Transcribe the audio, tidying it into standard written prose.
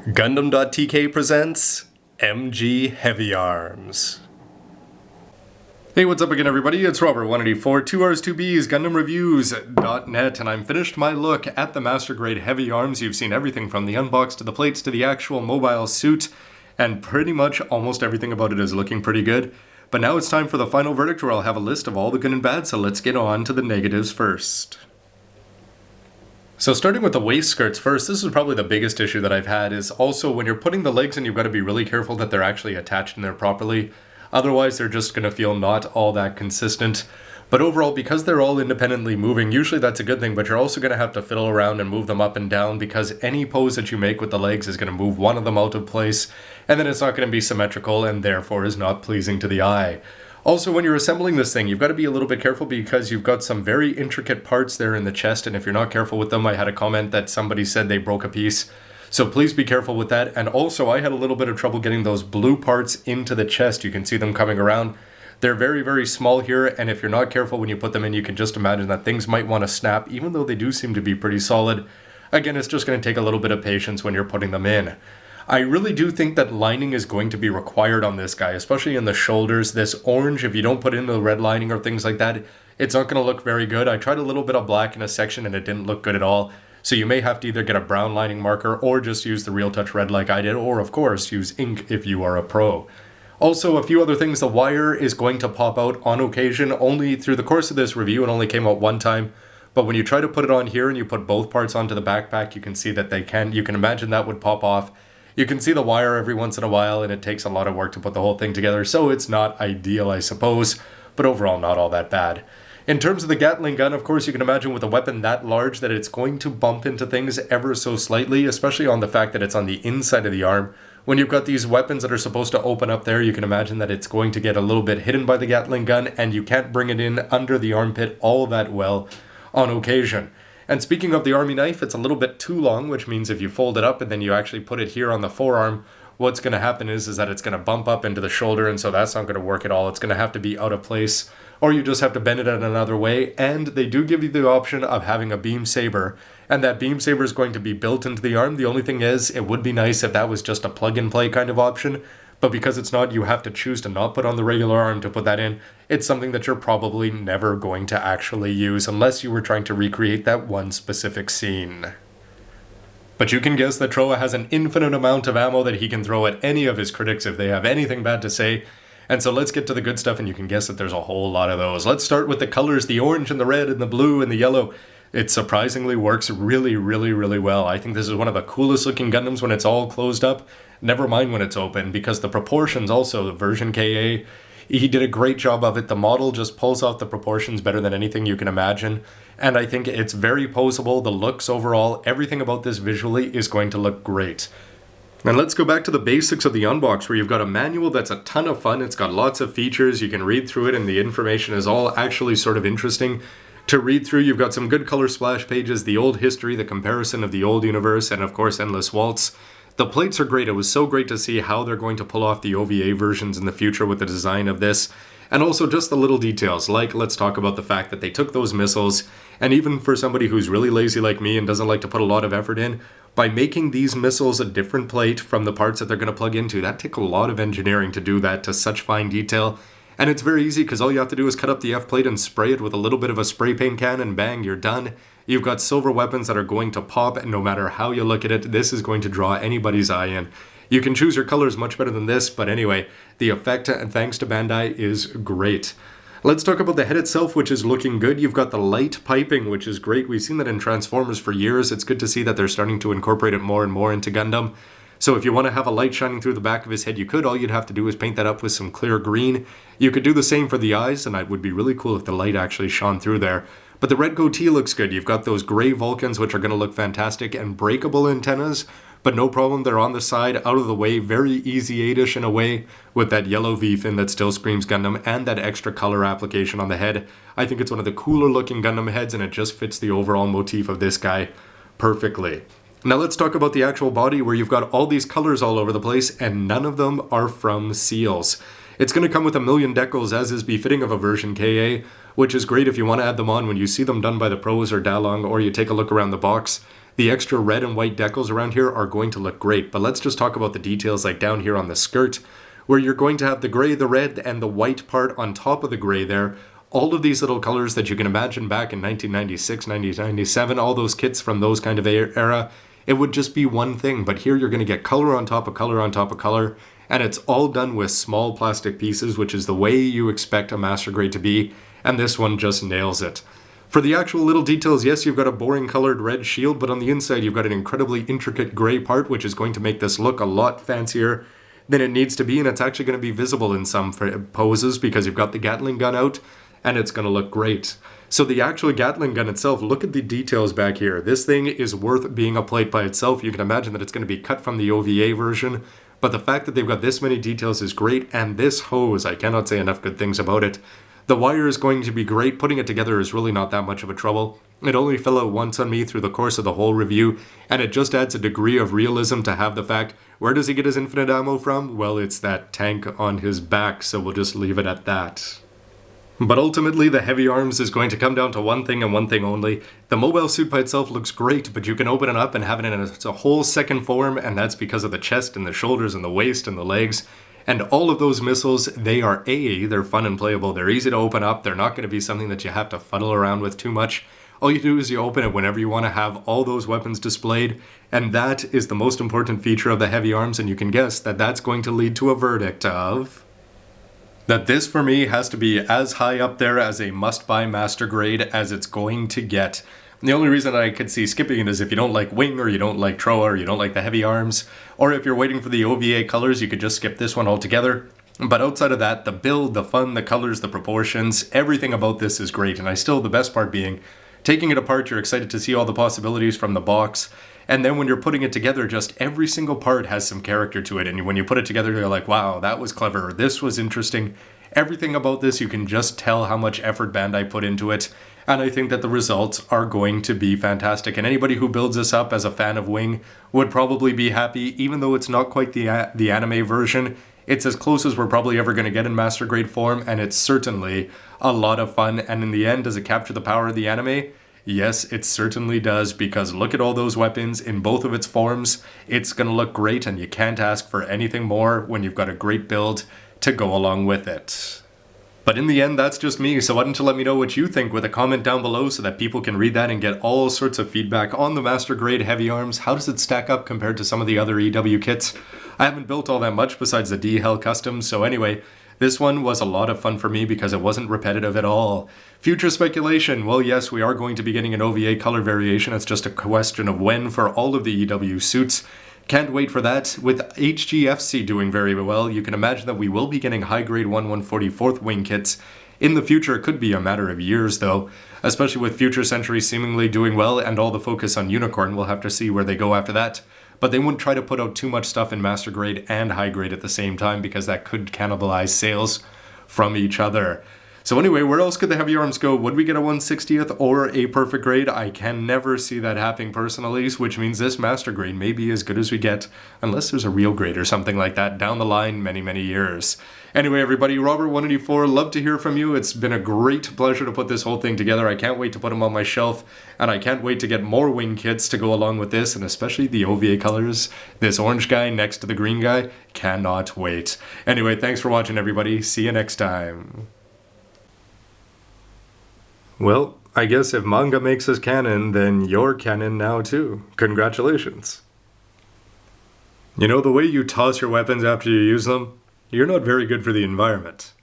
Gundam.tk presents MG Heavyarms. Hey, what's up again, everybody? It's Robert, 184, 2Rs2Bs, GundamReviews.net, and I'm finished my look at the Master Grade Heavy Arms. You've seen everything from the unbox to the plates to the actual mobile suit, and pretty much almost everything about it is looking pretty good. But now it's time for the final verdict, where I'll have a list of all the good and bad, so let's get on to the negatives first. So starting with the waist skirts first, this is probably the biggest issue that I've had, is also when you're putting the legs in, you've got to be really careful that they're actually attached in there properly. Otherwise, they're just going to feel not all that consistent. But overall, because they're all independently moving, usually that's a good thing, but you're also going to have to fiddle around and move them up and down, because any pose that you make with the legs is going to move one of them out of place, and then it's not going to be symmetrical and therefore is not pleasing to the eye. Also, when you're assembling this thing, you've got to be a little bit careful because you've got some very intricate parts there in the chest, and if you're not careful with them, I had a comment that somebody said they broke a piece. So please be careful with that. And also, I had a little bit of trouble getting those blue parts into the chest. You can see them coming around. They're very, very small here, and if you're not careful when you put them in, you can just imagine that things might want to snap, even though they do seem to be pretty solid. Again, it's just going to take a little bit of patience when you're putting them in. I really do think that lining is going to be required on this guy, especially in the shoulders. This orange, if you don't put in the red lining or things like that, it's not going to look very good. I tried a little bit of black in a section and it didn't look good at all. So you may have to either get a brown lining marker or just use the Real Touch red like I did, or of course use ink if you are a pro. Also, a few other things. The wire is going to pop out on occasion. Only through the course of this review, it only came out one time. But when you try to put it on here and you put both parts onto the backpack, you can see that you can imagine that would pop off. You can see the wire every once in a while, and it takes a lot of work to put the whole thing together, so it's not ideal, I suppose, but overall not all that bad. In terms of the Gatling gun, of course, you can imagine with a weapon that large that it's going to bump into things ever so slightly, especially on the fact that it's on the inside of the arm. When you've got these weapons that are supposed to open up there, you can imagine that it's going to get a little bit hidden by the Gatling gun, and you can't bring it in under the armpit all that well on occasion. And speaking of the army knife, it's a little bit too long, which means if you fold it up and then you actually put it here on the forearm, what's going to happen is that it's going to bump up into the shoulder, and so that's not going to work at all. It's going to have to be out of place, or you just have to bend it in another way. And they do give you the option of having a beam saber, and that beam saber is going to be built into the arm. The only thing is, it would be nice if that was just a plug-and-play kind of option, but because it's not, you have to choose to not put on the regular arm to put that in. It's something that you're probably never going to actually use unless you were trying to recreate that one specific scene. But you can guess that Troa has an infinite amount of ammo that he can throw at any of his critics if they have anything bad to say. And so let's get to the good stuff, and you can guess that there's a whole lot of those. Let's start with the colors, the orange and the red and the blue and the yellow. It surprisingly works really, really, really well. I think this is one of the coolest looking Gundams when it's all closed up. Never mind when it's open, because the proportions also, the version KA, he did a great job of it. The model just pulls off the proportions better than anything you can imagine. And I think it's very poseable. The looks overall, everything about this visually is going to look great. And let's go back to the basics of the unbox, where you've got a manual that's a ton of fun. It's got lots of features. You can read through it, and the information is all actually sort of interesting to read through. You've got some good color splash pages, the old history, the comparison of the old universe, and of course Endless Waltz. The plates are great. It was so great to see how they're going to pull off the OVA versions in the future with the design of this. And also just the little details, like let's talk about the fact that they took those missiles, and even for somebody who's really lazy like me and doesn't like to put a lot of effort in, by making these missiles a different plate from the parts that they're going to plug into, that took a lot of engineering to do that to such fine detail. And it's very easy, because all you have to do is cut up the F plate and spray it with a little bit of a spray paint can, and bang, you're done. You've got silver weapons that are going to pop, and no matter how you look at it, this is going to draw anybody's eye in. You can choose your colors much better than this, but anyway, the effect, thanks to Bandai, is great. Let's talk about the head itself, which is looking good. You've got the light piping, which is great. We've seen that in Transformers for years. It's good to see that they're starting to incorporate it more and more into Gundam. So if you want to have a light shining through the back of his head, you could. All you'd have to do is paint that up with some clear green. You could do the same for the eyes, and it would be really cool if the light actually shone through there. But the red goatee looks good. You've got those gray Vulcans, which are going to look fantastic, and breakable antennas, but no problem. They're on the side, out of the way, very easy 8-ish in a way, with that yellow V-fin that still screams Gundam, and that extra color application on the head. I think it's one of the cooler looking Gundam heads, and it just fits the overall motif of this guy perfectly. Now let's talk about the actual body, where you've got all these colors all over the place, and none of them are from seals. It's going to come with a million decals, as is befitting of a version KA, which is great if you want to add them on when you see them done by the pros or Dalong, or you take a look around the box. The extra red and white decals around here are going to look great, but let's just talk about the details like down here on the skirt, where you're going to have the gray, the red, and the white part on top of the gray there. All of these little colors that you can imagine back in 1996, 1997, all those kits from those kind of era, it would just be one thing, but here you're going to get color on top of color on top of color, and it's all done with small plastic pieces, which is the way you expect a master grade to be, and this one just nails it. For the actual little details, yes, you've got a boring colored red shield, but on the inside you've got an incredibly intricate gray part, which is going to make this look a lot fancier than it needs to be, and it's actually going to be visible in some poses because you've got the Gatling gun out, and it's going to look great. So the actual Gatling gun itself, look at the details back here. This thing is worth being a plate by itself. You can imagine that it's going to be cut from the OVA version, but the fact that they've got this many details is great, and this hose, I cannot say enough good things about it. The wire is going to be great. Putting it together is really not that much of a trouble. It only fell out once on me through the course of the whole review, and it just adds a degree of realism to have the fact, where does he get his infinite ammo from? Well, it's that tank on his back, so we'll just leave it at that. But ultimately, the Heavyarms is going to come down to one thing and one thing only. The mobile suit by itself looks great, but you can open it up and have it in a whole second form, and that's because of the chest and the shoulders and the waist and the legs. And all of those missiles, they are they're fun and playable. They're easy to open up. They're not going to be something that you have to fuddle around with too much. All you do is you open it whenever you want to have all those weapons displayed, and that is the most important feature of the Heavyarms, and you can guess that that's going to lead to a verdict of that this for me has to be as high up there as a must-buy master grade as it's going to get. The only reason I could see skipping it is if you don't like Wing, or you don't like Troa, or you don't like the Heavyarms, or if you're waiting for the OVA colors, you could just skip this one altogether. But outside of that, the build, the fun, the colors, the proportions, everything about this is great, and the best part being, taking it apart, you're excited to see all the possibilities from the box, and then when you're putting it together, just every single part has some character to it, and when you put it together, you're like, wow, that was clever, this was interesting. Everything about this, you can just tell how much effort Bandai put into it, and I think that the results are going to be fantastic. And anybody who builds this up as a fan of Wing would probably be happy, even though it's not quite the anime version. It's as close as we're probably ever going to get in master grade form, and it's certainly a lot of fun. And in the end, does it capture the power of the anime? Yes, it certainly does, because look at all those weapons in both of its forms. It's going to look great, and you can't ask for anything more when you've got a great build to go along with it. But in the end, that's just me, so why don't you let me know what you think with a comment down below so that people can read that and get all sorts of feedback on the Master Grade Heavyarms. How does it stack up compared to some of the other EW kits? I haven't built all that much besides the D-Hell Customs, so anyway, this one was a lot of fun for me because it wasn't repetitive at all. Future speculation, well yes, we are going to be getting an OVA color variation, it's just a question of when for all of the EW suits. Can't wait for that. With HGFC doing very well, you can imagine that we will be getting high-grade 1/144th wing kits. In the future, it could be a matter of years, though. Especially with Future Century seemingly doing well and all the focus on Unicorn, we'll have to see where they go after that. But they wouldn't try to put out too much stuff in Master Grade and High Grade at the same time, because that could cannibalize sales from each other. So anyway, where else could the Heavyarms go? Would we get a 1/60th or a perfect grade? I can never see that happening personally, which means this master grade may be as good as we get, unless there's a real grade or something like that down the line many, many years. Anyway, everybody, Robert184, love to hear from you. It's been a great pleasure to put this whole thing together. I can't wait to put them on my shelf, and I can't wait to get more wing kits to go along with this, and especially the OVA colors. This orange guy next to the green guy, cannot wait. Anyway, thanks for watching, everybody. See you next time. Well, I guess if manga makes us canon, then you're canon now too. Congratulations. You know, the way you toss your weapons after you use them, you're not very good for the environment.